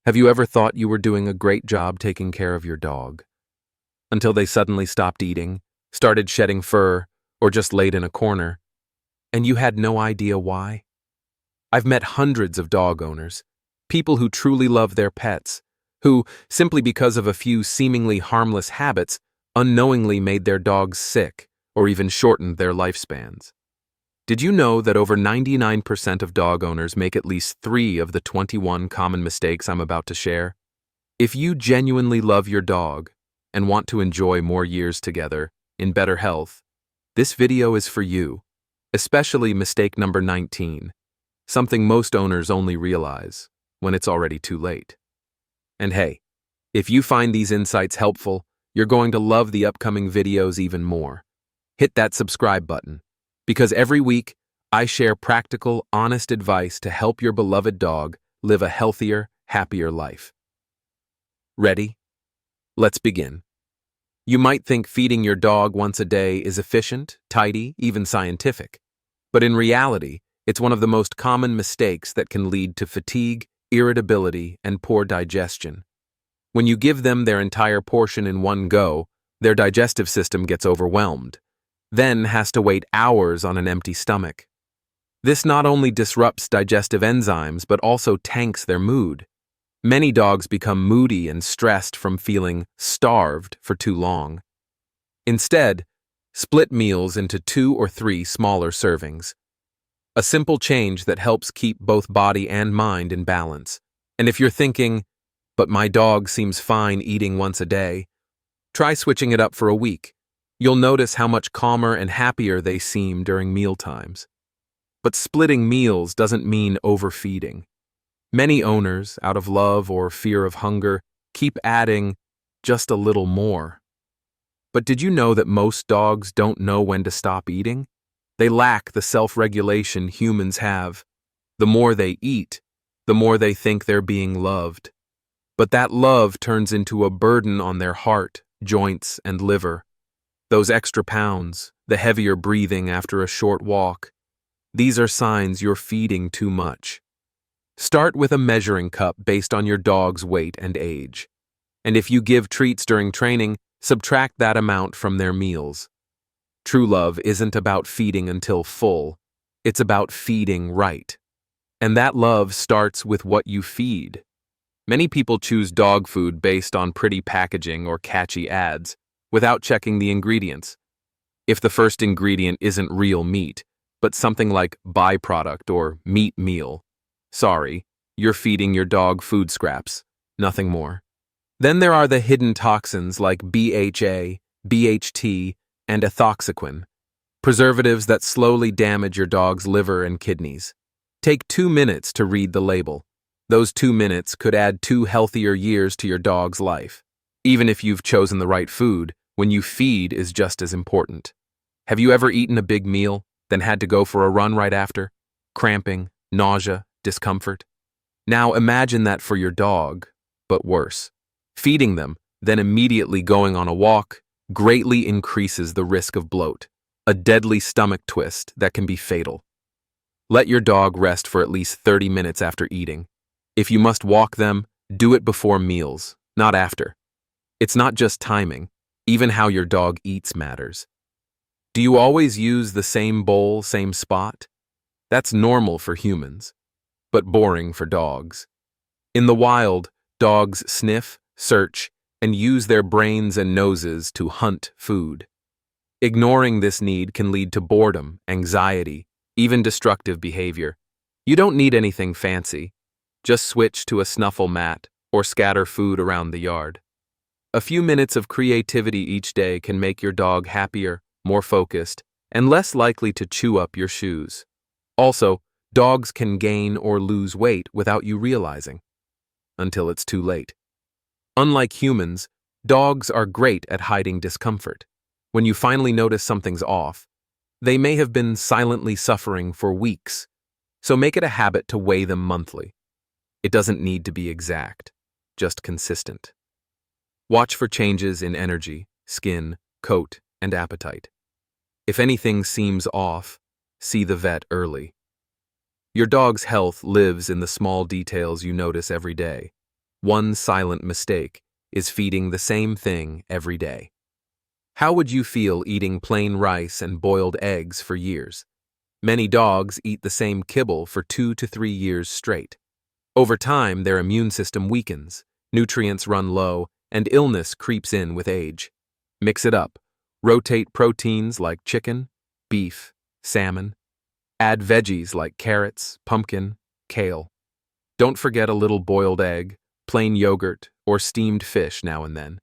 Have you ever thought you were doing a great job taking care of your dog, until they suddenly stopped eating, started shedding fur, or just laid in a corner, and you had no idea why? I've met hundreds of dog owners, people who truly love their pets, who, simply because of a few seemingly harmless habits, unknowingly made their dogs sick or even shortened their lifespans. Did you know that over 99% of dog owners make at least 3 of the 21 common mistakes I'm about to share? If you genuinely love your dog and want to enjoy more years together in better health, this video is for you, especially mistake number 19, something most owners only realize when it's already too late. And hey, if you find these insights helpful, you're going to love the upcoming videos even more. Hit that subscribe button, because every week I share practical, honest advice to help your beloved dog live a healthier, happier life. Ready? Let's begin. You might think feeding your dog once a day is efficient, tidy, even scientific. But in reality, it's one of the most common mistakes that can lead to fatigue, irritability, and poor digestion. When you give them their entire portion in one go, their digestive system gets overwhelmed, then has to wait hours on an empty stomach. This not only disrupts digestive enzymes, but also tanks their mood. Many dogs become moody and stressed from feeling starved for too long. Instead, split meals into 2 or 3 smaller servings. A simple change that helps keep both body and mind in balance. And if you're thinking, but my dog seems fine eating once a day, try switching it up for a week. You'll notice how much calmer and happier they seem during meal times. But splitting meals doesn't mean overfeeding. Many owners, out of love or fear of hunger, keep adding just a little more. But did you know that most dogs don't know when to stop eating? They lack the self-regulation humans have. The more they eat, the more they think they're being loved. But that love turns into a burden on their heart, joints, and liver. Those extra pounds, the heavier breathing after a short walk, these are signs you're feeding too much. Start with a measuring cup based on your dog's weight and age. And if you give treats during training, subtract that amount from their meals. True love isn't about feeding until full. It's about feeding right. And that love starts with what you feed. Many people choose dog food based on pretty packaging or catchy ads, without checking the ingredients. If the first ingredient isn't real meat, but something like byproduct or meat meal, sorry, you're feeding your dog food scraps, nothing more. Then there are the hidden toxins like BHA, BHT, and ethoxyquin, preservatives that slowly damage your dog's liver and kidneys. Take 2 minutes to read the label. Those 2 minutes could add 2 healthier years to your dog's life. Even if you've chosen the right food, when you feed is just as important. Have you ever eaten a big meal, then had to go for a run right after? Cramping, nausea, discomfort? Now imagine that for your dog, but worse. Feeding them, then immediately going on a walk, greatly increases the risk of bloat, a deadly stomach twist that can be fatal. Let your dog rest for at least 30 minutes after eating. If you must walk them, do it before meals, not after. It's not just timing, even how your dog eats matters. Do you always use the same bowl, same spot? That's normal for humans, but boring for dogs. In the wild, dogs sniff, search, and use their brains and noses to hunt food. Ignoring this need can lead to boredom, anxiety, even destructive behavior. You don't need anything fancy. Just switch to a snuffle mat or scatter food around the yard. A few minutes of creativity each day can make your dog happier, more focused, and less likely to chew up your shoes. Also, dogs can gain or lose weight without you realizing, until it's too late. Unlike humans, dogs are great at hiding discomfort. When you finally notice something's off, they may have been silently suffering for weeks, so make it a habit to weigh them monthly. It doesn't need to be exact, just consistent. Watch for changes in energy, skin, coat, and appetite. If anything seems off, see the vet early. Your dog's health lives in the small details you notice every day. One silent mistake is feeding the same thing every day. How would you feel eating plain rice and boiled eggs for years? Many dogs eat the same kibble for 2 to 3 years straight. Over time, their immune system weakens, nutrients run low, and illness creeps in with age. Mix it up. Rotate proteins like chicken, beef, salmon. Add veggies like carrots, pumpkin, kale. Don't forget a little boiled egg, plain yogurt, or steamed fish now and then.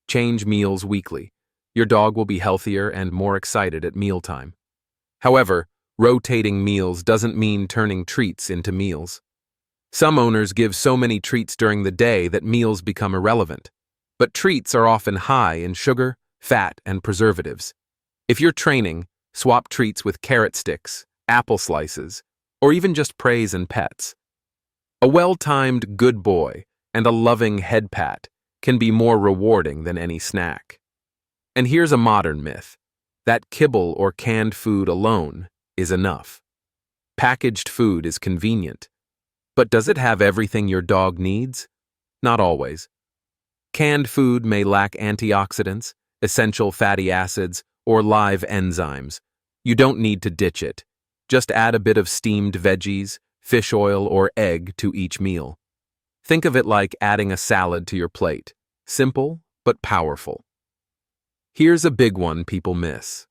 Change meals weekly. Your dog will be healthier and more excited at mealtime. However, rotating meals doesn't mean turning treats into meals. Some owners give so many treats during the day that meals become irrelevant. But treats are often high in sugar, fat, and preservatives. If you're training, swap treats with carrot sticks, apple slices, or even just praise and pets. A well-timed good boy and a loving head pat can be more rewarding than any snack. And here's a modern myth, that kibble or canned food alone is enough. Packaged food is convenient, but does it have everything your dog needs? Not always. Canned food may lack antioxidants, essential fatty acids, or live enzymes. You don't need to ditch it. Just add a bit of steamed veggies, fish oil, or egg to each meal. Think of it like adding a salad to your plate. Simple, but powerful. Here's a big one people miss.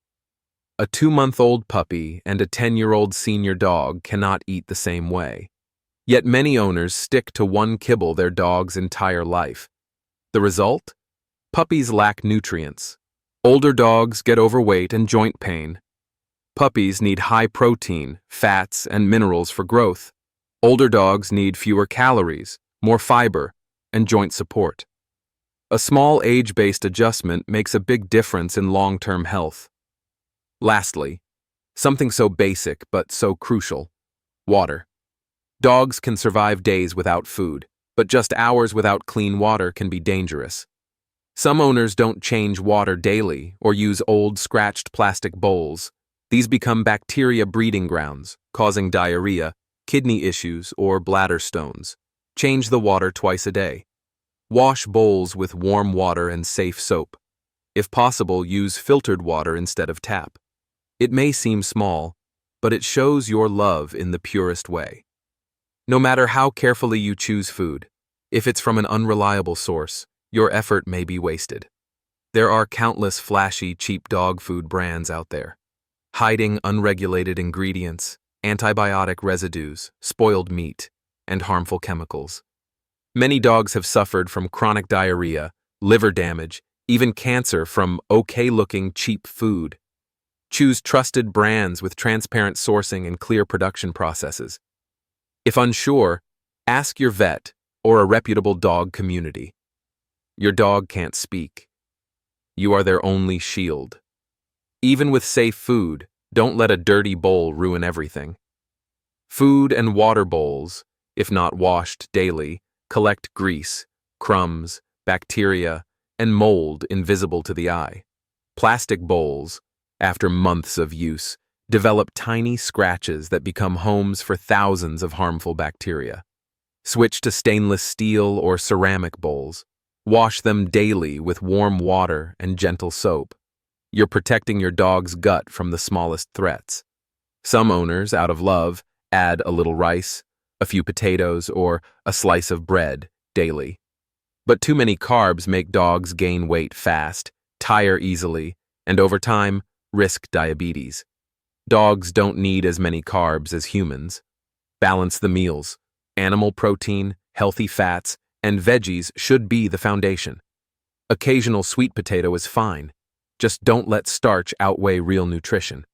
A 2-month-old puppy and a 10-year-old senior dog cannot eat the same way. Yet many owners stick to one kibble their dog's entire life. The result? Puppies lack nutrients. Older dogs get overweight and joint pain. Puppies need high protein, fats, and minerals for growth. Older dogs need fewer calories, more fiber, and joint support. A small age-based adjustment makes a big difference in long-term health. Lastly, something so basic but so crucial: water. Dogs can survive days without food, but just hours without clean water can be dangerous. Some owners don't change water daily or use old, scratched plastic bowls. These become bacteria breeding grounds, causing diarrhea, kidney issues, or bladder stones. Change the water twice a day. Wash bowls with warm water and safe soap. If possible, use filtered water instead of tap. It may seem small, but it shows your love in the purest way. No matter how carefully you choose food, if it's from an unreliable source, your effort may be wasted. There are countless flashy, cheap dog food brands out there, hiding unregulated ingredients, antibiotic residues, spoiled meat, and harmful chemicals. Many dogs have suffered from chronic diarrhea, liver damage, even cancer from okay-looking cheap food. Choose trusted brands with transparent sourcing and clear production processes. If unsure, ask your vet or a reputable dog community. Your dog can't speak. You are their only shield. Even with safe food, don't let a dirty bowl ruin everything. Food and water bowls, if not washed daily, collect grease, crumbs, bacteria, and mold invisible to the eye. Plastic bowls, after months of use, develop tiny scratches that become homes for thousands of harmful bacteria. Switch to stainless steel or ceramic bowls. Wash them daily with warm water and gentle soap. You're protecting your dog's gut from the smallest threats. Some owners, out of love, add a little rice, a few potatoes, or a slice of bread daily. But too many carbs make dogs gain weight fast, tire easily, and over time, risk diabetes. Dogs don't need as many carbs as humans. Balance the meals. Animal protein, healthy fats, and veggies should be the foundation. Occasional sweet potato is fine. Just don't let starch outweigh real nutrition.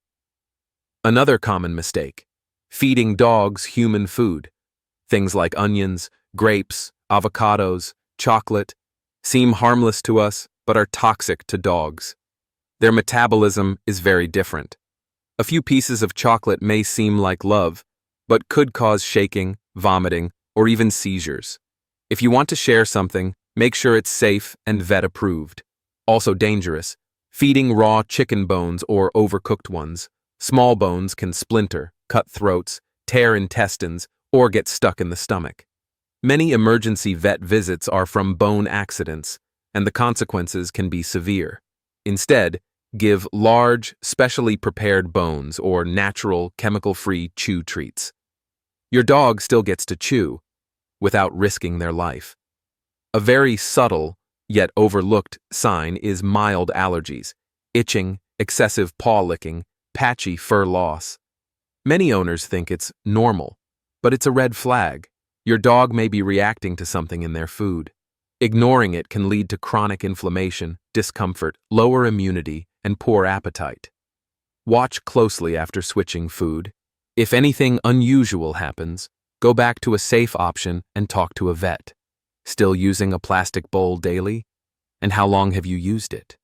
Another common mistake: feeding dogs human food. Things like onions, grapes, avocados, chocolate seem harmless to us but are toxic to dogs. Their metabolism is very different. A few pieces of chocolate may seem like love, but could cause shaking, vomiting, or even seizures. If you want to share something, make sure it's safe and vet-approved. Also dangerous: feeding raw chicken bones or overcooked ones. Small bones can splinter, cut throats, tear intestines, or get stuck in the stomach. Many emergency vet visits are from bone accidents, and the consequences can be severe. Instead, give large, specially prepared bones or natural, chemical-free chew treats. Your dog still gets to chew, without risking their life. A very subtle, yet overlooked sign is mild allergies, itching, excessive paw licking, patchy fur loss. Many owners think it's normal, but it's a red flag. Your dog may be reacting to something in their food. Ignoring it can lead to chronic inflammation, discomfort, lower immunity, and poor appetite. Watch closely after switching food. If anything unusual happens, go back to a safe option and talk to a vet. Still using a plastic bowl daily? And how long have you used it?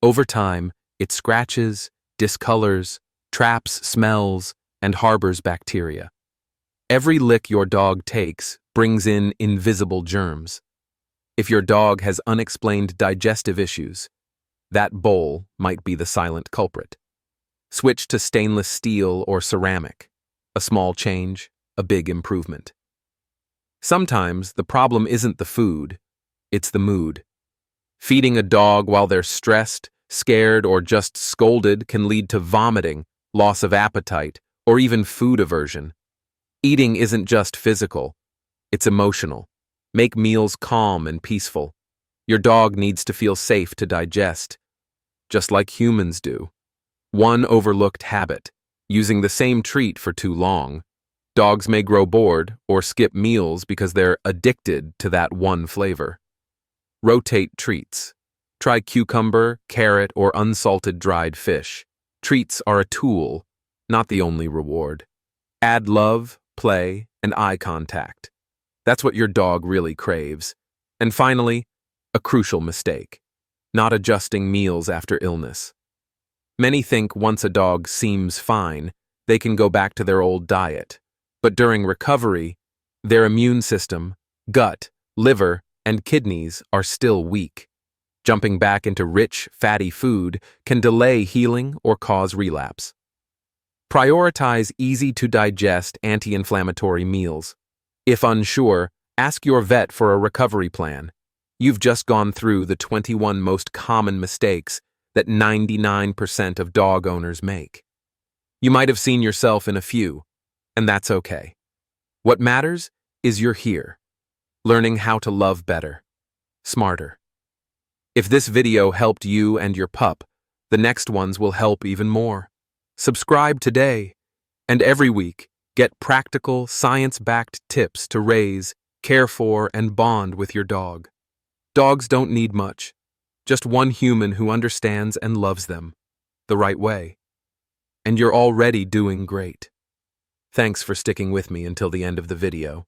Over time, it scratches, discolors, traps smells, and harbors bacteria. Every lick your dog takes brings in invisible germs. If your dog has unexplained digestive issues, that bowl might be the silent culprit. Switch to stainless steel or ceramic. A small change, a big improvement. Sometimes the problem isn't the food, it's the mood. Feeding a dog while they're stressed, scared, or just scolded can lead to vomiting, loss of appetite, or even food aversion. Eating isn't just physical, it's emotional. Make meals calm and peaceful. Your dog needs to feel safe to digest, just like humans do. One overlooked habit, using the same treat for too long. Dogs may grow bored or skip meals because they're addicted to that one flavor. Rotate treats. Try cucumber, carrot, or unsalted dried fish. Treats are a tool, not the only reward. Add love, play, and eye contact. That's what your dog really craves. And finally, a crucial mistake: not adjusting meals after illness. Many think once a dog seems fine, they can go back to their old diet. But during recovery, their immune system, gut, liver, and kidneys are still weak. Jumping back into rich, fatty food can delay healing or cause relapse. Prioritize easy-to-digest anti-inflammatory meals. If unsure, ask your vet for a recovery plan. You've just gone through the 21 most common mistakes that 99% of dog owners make. You might have seen yourself in a few, and that's okay. What matters is you're here, learning how to love better, smarter. If this video helped you and your pup, the next ones will help even more. Subscribe today, and every week, get practical, science-backed tips to raise, care for, and bond with your dog. Dogs don't need much, just one human who understands and loves them the right way. And you're already doing great. Thanks for sticking with me until the end of the video.